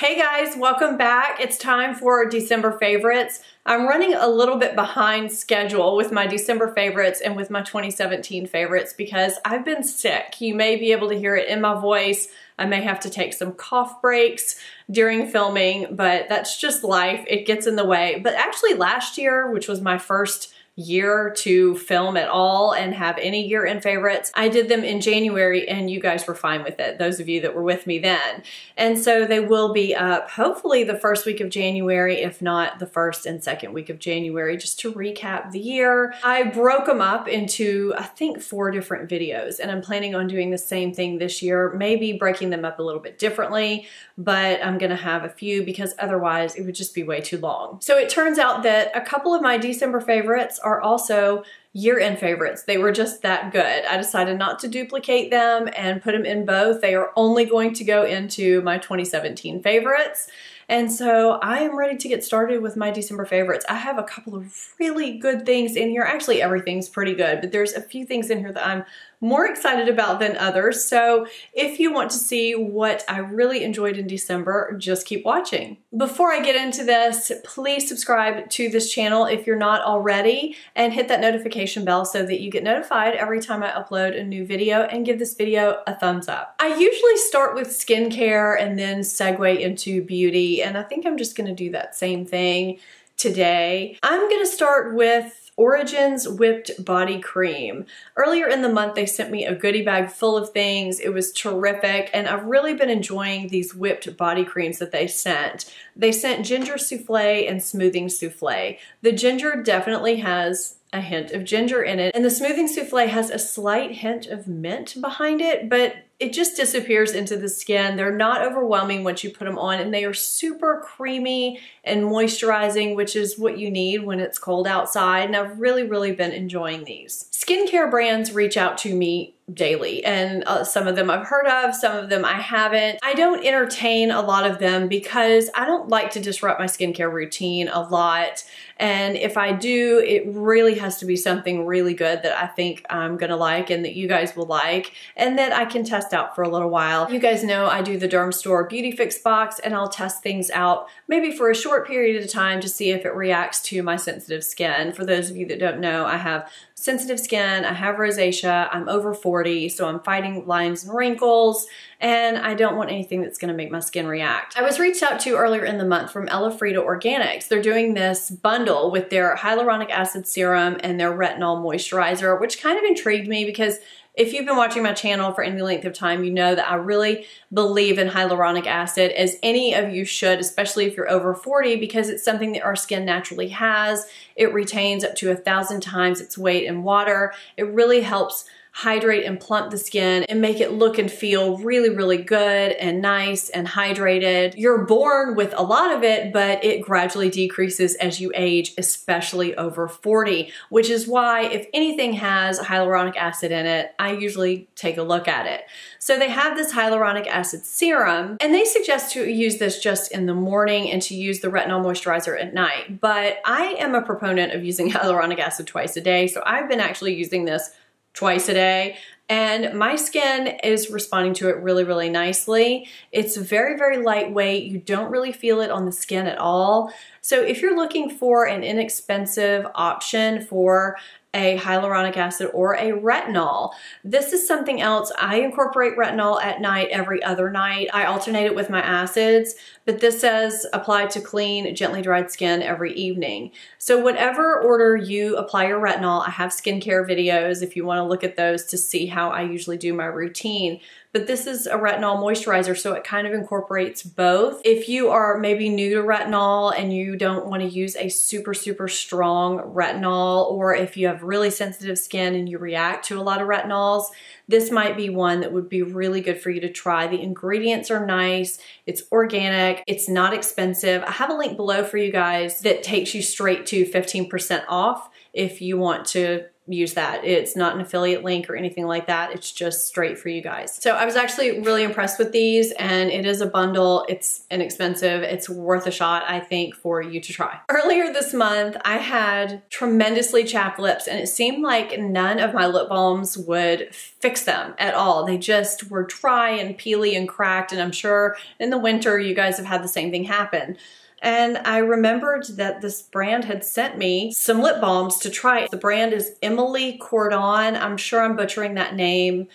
Hey guys, welcome back. It's time for December favorites. I'm running a little bit behind schedule with my December favorites and with my 2017 favorites because I've been sick. You may be able to hear it in my voice. I may have to take some cough breaks during filming, but that's just life. It gets in the way. But actually last year, which was my first year to film at all and have any year-end favorites, I did them in January and you guys were fine with it, those of you that were with me then. And so they will be up hopefully the first week of January, if not the first and second week of January, just to recap the year. I broke them up into, I think, 4 different videos, and I'm planning on doing the same thing this year, maybe breaking them up a little bit differently, but I'm gonna have a few because otherwise it would just be way too long. So it turns out that a couple of my December favorites are also year-end favorites. They were just that good. I decided not to duplicate them and put them in both. They are only going to go into my 2017 favorites. And so I am ready to get started with my December favorites. I have a couple of really good things in here. Actually, everything's pretty good, but there's a few things in here that I'm more excited about than others. So if you want to see what I really enjoyed in December, just keep watching. Before I get into this, please subscribe to this channel if you're not already, and hit that notification bell so that you get notified every time I upload a new video, and give this video a thumbs up. I usually start with skincare and then segue into beauty, and I think I'm just gonna do that same thing today. I'm gonna start with Origin's Whipped Body Cream. Earlier in the month, they sent me a goodie bag full of things. It was terrific, and I've really been enjoying these whipped body creams that they sent. They sent Ginger Souffle and Smoothing Souffle. The ginger definitely has a hint of ginger in it, and the Smoothing Souffle has a slight hint of mint behind it, but it just disappears into the skin. They're not overwhelming once you put them on, and they are super creamy and moisturizing, which is what you need when it's cold outside, and I've really been enjoying these. Skincare brands reach out to me daily, and some of them I've heard of, some of them I haven't. I don't entertain a lot of them because I don't like to disrupt my skincare routine a lot, and if I do, it really has to be something really good that I think I'm gonna like and that you guys will like, and that I can test out for a little while. You guys know I do the Derm Store Beauty Fix box, and I'll test things out maybe for a short period of time to see if it reacts to my sensitive skin. For those of you that don't know, I have sensitive skin, I have rosacea, I'm over 40, so I'm fighting lines and wrinkles, and I don't want anything that's gonna make my skin react. I was reached out to earlier in the month from Elafrida Organics. They're doing this bundle with their hyaluronic acid serum and their retinol moisturizer, which kind of intrigued me because if you've been watching my channel for any length of time, you know that I really believe in hyaluronic acid, as any of you should, especially if you're over 40, because it's something that our skin naturally has. It retains up to 1,000 times its weight in water. It really helps hydrate and plump the skin and make it look and feel really good and nice and hydrated. You're born with a lot of it, but it gradually decreases as you age, especially over 40, which is why if anything has hyaluronic acid in it, I usually take a look at it. So they have this hyaluronic acid serum, and they suggest to use this just in the morning and to use the retinol moisturizer at night. But I am a proponent of using hyaluronic acid twice a day, so I've been actually using this twice a day, and my skin is responding to it really nicely. It's very lightweight. You don't really feel it on the skin at all. So if you're looking for an inexpensive option for a hyaluronic acid or a retinol, this is something else. I incorporate retinol at night every other night. I alternate it with my acids, but this says apply to clean, gently dried skin every evening. So whatever order you apply your retinol, I have skincare videos if you want to look at those to see how I usually do my routine. But this is a retinol moisturizer, so it kind of incorporates both. If you are maybe new to retinol and you don't want to use a super strong retinol, or if you have really sensitive skin and you react to a lot of retinols, this might be one that would be really good for you to try. The ingredients are nice, it's organic, it's not expensive. I have a link below for you guys that takes you straight to 15% off if you want to use that. It's not an affiliate link or anything like that. It's just straight for you guys. So I was actually really impressed with these, and it is a bundle. It's inexpensive. It's worth a shot, I think, for you to try. Earlier this month, I had tremendously chapped lips, and it seemed like none of my lip balms would fix them at all. They just were dry and peely and cracked, and I'm sure in the winter you guys have had the same thing happen. And I remembered that this brand had sent me some lip balms to try. The brand is Emily Cordon. I'm sure I'm butchering that name.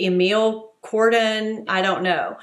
Emile Cordon, I don't know.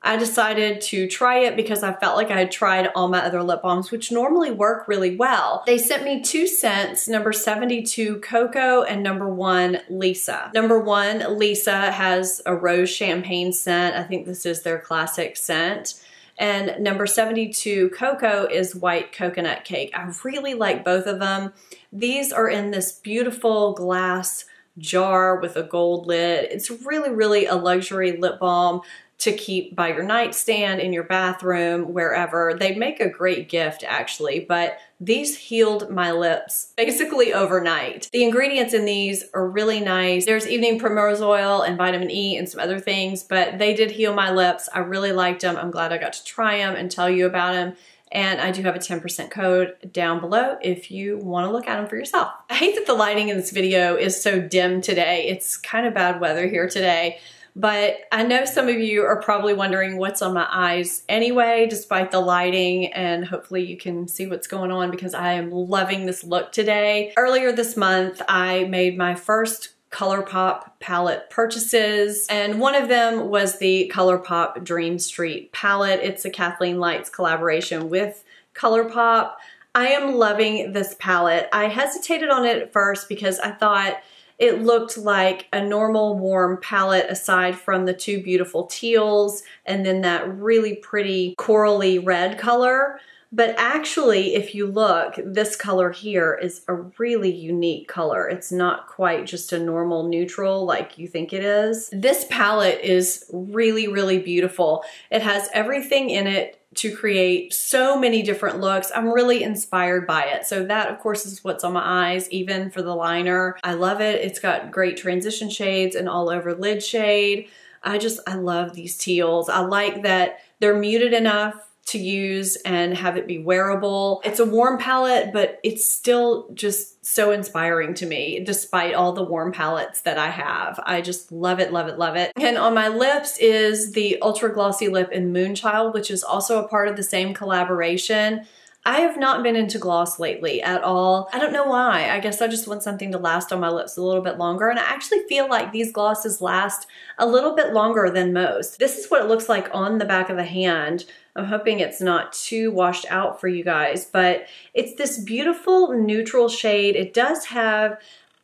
I decided to try it because I felt like I had tried all my other lip balms, which normally work really well. They sent me 2 scents, number 72 Cocoa and number 1 Lisa. Number 1 Lisa has a rose champagne scent. I think this is their classic scent. And number 72 Cocoa is white coconut cake. I really like both of them. These are in this beautiful glass jar with a gold lid. It's really, really a luxury lip balm to keep by your nightstand, in your bathroom, wherever. They make a great gift actually, but these healed my lips basically overnight. The ingredients in these are really nice. There's evening primrose oil and vitamin E and some other things, but they did heal my lips. I really liked them. I'm glad I got to try them and tell you about them. And I do have a 10% code down below if you want to look at them for yourself. I hate that the lighting in this video is so dim today. It's kind of bad weather here today. But I know some of you are probably wondering what's on my eyes anyway, despite the lighting, and hopefully you can see what's going on because I am loving this look today. Earlier this month, I made my first ColourPop palette purchases, and one of them was the ColourPop Dream Street palette. It's a Kathleen Lights collaboration with ColourPop. I am loving this palette. I hesitated on it at first because I thought it looked like a normal warm palette aside from the 2 beautiful teals and then that really pretty corally red color. But actually, if you look, this color here is a really unique color. It's not quite just a normal neutral like you think it is. This palette is really, really beautiful. It has everything in it to create so many different looks. I'm really inspired by it. So that, of course, is what's on my eyes, even for the liner. I love it. It's got great transition shades and all over lid shade. I love these teals. I like that they're muted enough to use and have it be wearable. It's a warm palette, but it's still just so inspiring to me, despite all the warm palettes that I have. I just love it, love it, love it. And on my lips is the Ultra Glossy Lip in Moonchild, which is also a part of the same collaboration. I have not been into gloss lately at all. I don't know why. I guess I just want something to last on my lips a little bit longer. And I actually feel like these glosses last a little bit longer than most. This is what it looks like on the back of the hand. I'm hoping it's not too washed out for you guys, but it's this beautiful neutral shade. It does have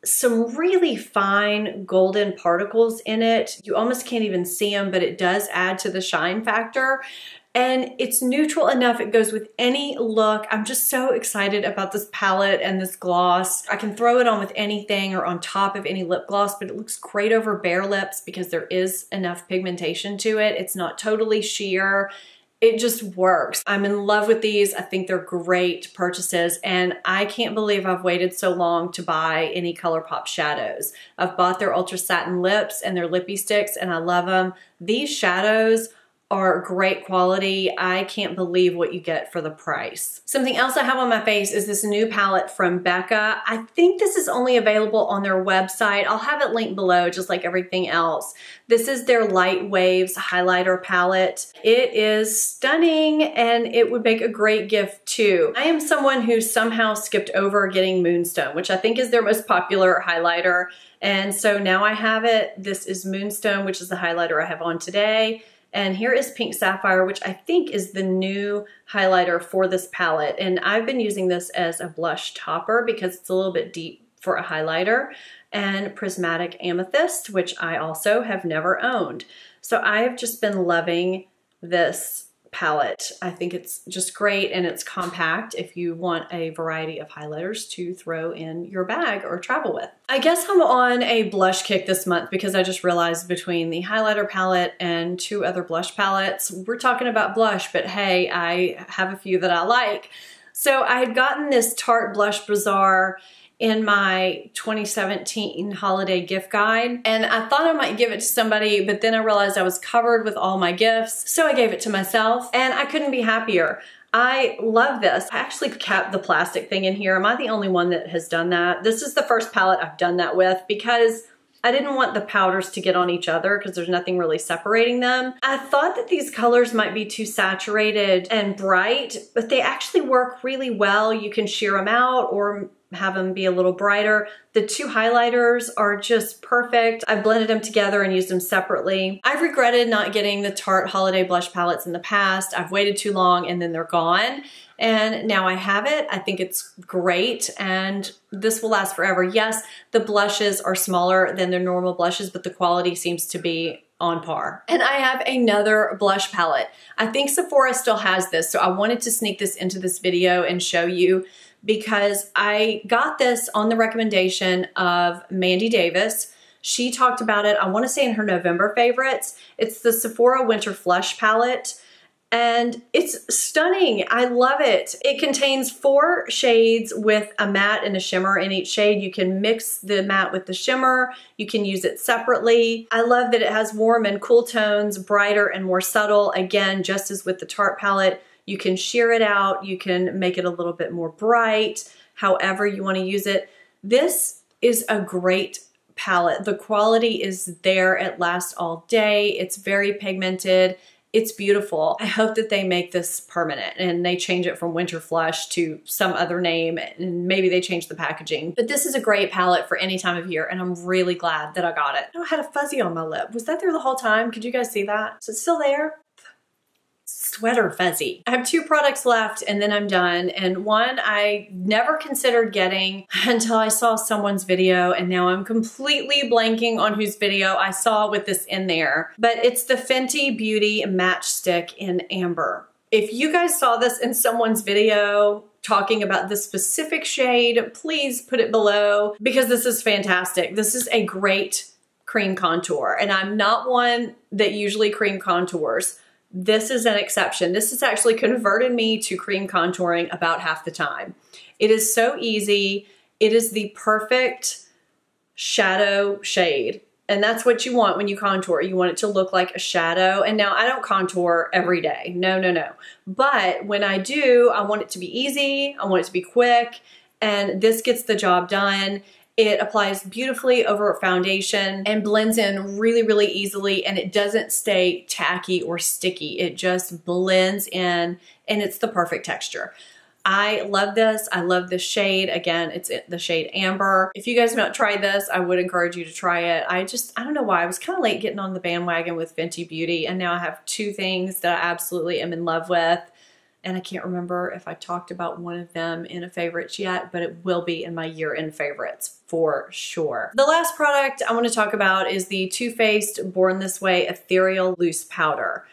some really fine golden particles in it. You almost can't even see them, but it does add to the shine factor. And it's neutral enough, it goes with any look. I'm just so excited about this palette and this gloss. I can throw it on with anything or on top of any lip gloss, but it looks great over bare lips because there is enough pigmentation to it. It's not totally sheer. It just works. I'm in love with these. I think they're great purchases, and I can't believe I've waited so long to buy any ColourPop shadows. I've bought their Ultra Satin Lips and their Lippy Sticks, and I love them. These shadows are great quality. I can't believe what you get for the price. Something else I have on my face is this new palette from Becca. I think this is only available on their website. I'll have it linked below just like everything else. This is their Light Waves highlighter palette. It is stunning and it would make a great gift too. I am someone who somehow skipped over getting Moonstone, which I think is their most popular highlighter. And so now I have it. This is Moonstone, which is the highlighter I have on today. And here is Pink Sapphire, which I think is the new highlighter for this palette. And I've been using this as a blush topper because it's a little bit deep for a highlighter. And Prismatic Amethyst, which I also have never owned. So I have just been loving this palette. I think it's just great and it's compact if you want a variety of highlighters to throw in your bag or travel with. I guess I'm on a blush kick this month because I just realized between the highlighter palette and 2 other blush palettes, we're talking about blush, but hey, I have a few that I like. So I had gotten this Tarte Blush Bazaar in my 2017 holiday gift guide, and I thought I might give it to somebody, but then I realized I was covered with all my gifts, so I gave it to myself, and I couldn't be happier. I love this. I actually kept the plastic thing in here. Am I the only one that has done that? This is the first palette I've done that with because I didn't want the powders to get on each other because there's nothing really separating them. I thought that these colors might be too saturated and bright, but they actually work really well. You can sheer them out or have them be a little brighter. The two highlighters are just perfect. I've blended them together and used them separately. I've regretted not getting the Tarte holiday blush palettes in the past. I've waited too long and then they're gone. And now I have it. I think it's great and this will last forever. Yes, the blushes are smaller than their normal blushes, but the quality seems to be on par. And I have another blush palette. I think Sephora still has this, so I wanted to sneak this into this video and show you because I got this on the recommendation of Mandy Davis. She talked about it, I want to say in her November favorites. It's the Sephora Winter Flush palette. And it's stunning. I love it. It contains 4 shades with a matte and a shimmer in each shade. You can mix the matte with the shimmer. You can use it separately. I love that it has warm and cool tones, brighter and more subtle. Again, just as with the Tarte palette, you can sheer it out. You can make it a little bit more bright, however you want to use it. This is a great palette. The quality is there. It lasts all day. It's very pigmented. It's beautiful. I hope that they make this permanent and they change it from Winter Flush to some other name and maybe they change the packaging. But this is a great palette for any time of year and I'm really glad that I got it. Oh, I had a fuzzy on my lip. Was that there the whole time? Could you guys see that? Is it still there? Sweater fuzzy. I have 2 products left and then I'm done. And one I never considered getting until I saw someone's video and now I'm completely blanking on whose video I saw with this in there. But it's the Fenty Beauty Matchstick in Amber. If you guys saw this in someone's video talking about this specific shade, please put it below because this is fantastic. This is a great cream contour and I'm not one that usually cream contours. This is an exception. This has actually converted me to cream contouring about half the time. It is so easy. It is the perfect shadow shade. And that's what you want when you contour. You want it to look like a shadow. And now I don't contour every day. No, no, no. But when I do, I want it to be easy. I want it to be quick. And this gets the job done. It applies beautifully over foundation and blends in really, really easily and it doesn't stay tacky or sticky. It just blends in and it's the perfect texture. I love this. I love this shade. Again, it's the shade Amber. If you guys have not tried this, I would encourage you to try it. I don't know why. I was kind of late getting on the bandwagon with Fenty Beauty and now I have 2 things that I absolutely am in love with. And I can't remember if I talked about one of them in a favorites yet, but it will be in my year-end favorites for sure. The last product I want to talk about is the Too Faced Born This Way Ethereal Loose Powder.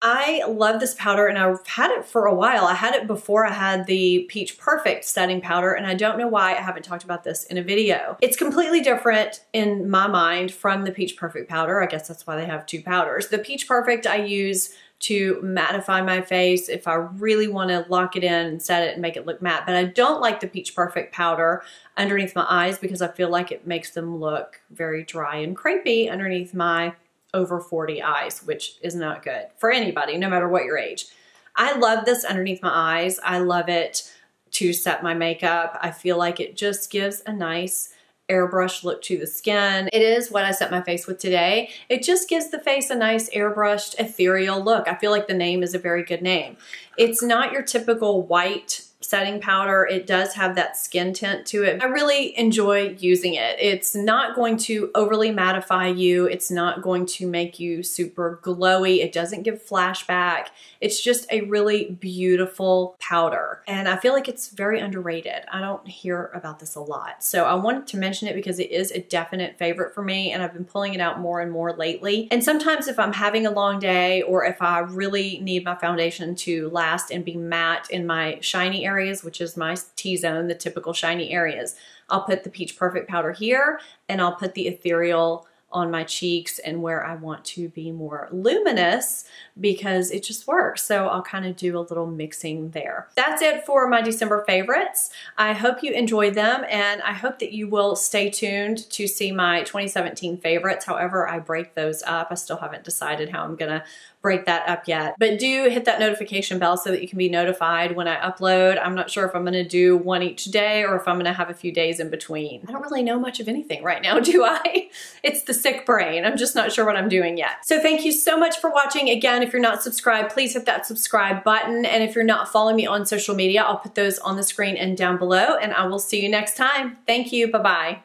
I love this powder and I've had it for a while. I had it before I had the Peach Perfect setting powder and I don't know why I haven't talked about this in a video. It's completely different in my mind from the Peach Perfect powder. I guess that's why they have 2 powders. The Peach Perfect I use to mattify my face if I really want to lock it in and set it and make it look matte. But I don't like the Peach Perfect powder underneath my eyes because I feel like it makes them look very dry and crepey underneath my over 40 eyes, which is not good for anybody, no matter what your age. I love this underneath my eyes. I love it to set my makeup. I feel like it just gives a nice airbrush look to the skin. It is what I set my face with today. It just gives the face a nice airbrushed ethereal look. I feel like the name is a very good name. It's not your typical white setting powder. It does have that skin tint to it. I really enjoy using it. It's not going to overly mattify you. It's not going to make you super glowy. It doesn't give flashback. It's just a really beautiful powder. And I feel like it's very underrated. I don't hear about this a lot. So I wanted to mention it because it is a definite favorite for me and I've been pulling it out more and more lately. And sometimes if I'm having a long day or if I really need my foundation to last and be matte in my shiny areas, which is my T-zone, the typical shiny areas, I'll put the Peach Perfect powder here and I'll put the Ethereal on my cheeks and where I want to be more luminous, because it just works. So I'll kind of do a little mixing there. That's it for my December favorites. I hope you enjoyed them, and I hope that you will stay tuned to see my 2017 favorites. However, I break those up. I still haven't decided how I'm gonna break that up yet. But do hit that notification bell so that you can be notified when I upload. I'm not sure if I'm gonna do one each day or if I'm gonna have a few days in between. I don't really know much of anything right now, do I? It's the sick brain. I'm just not sure what I'm doing yet. So thank you so much for watching. Again, if you're not subscribed, please hit that subscribe button. And if you're not following me on social media, I'll put those on the screen and down below, and I will see you next time. Thank you, bye-bye.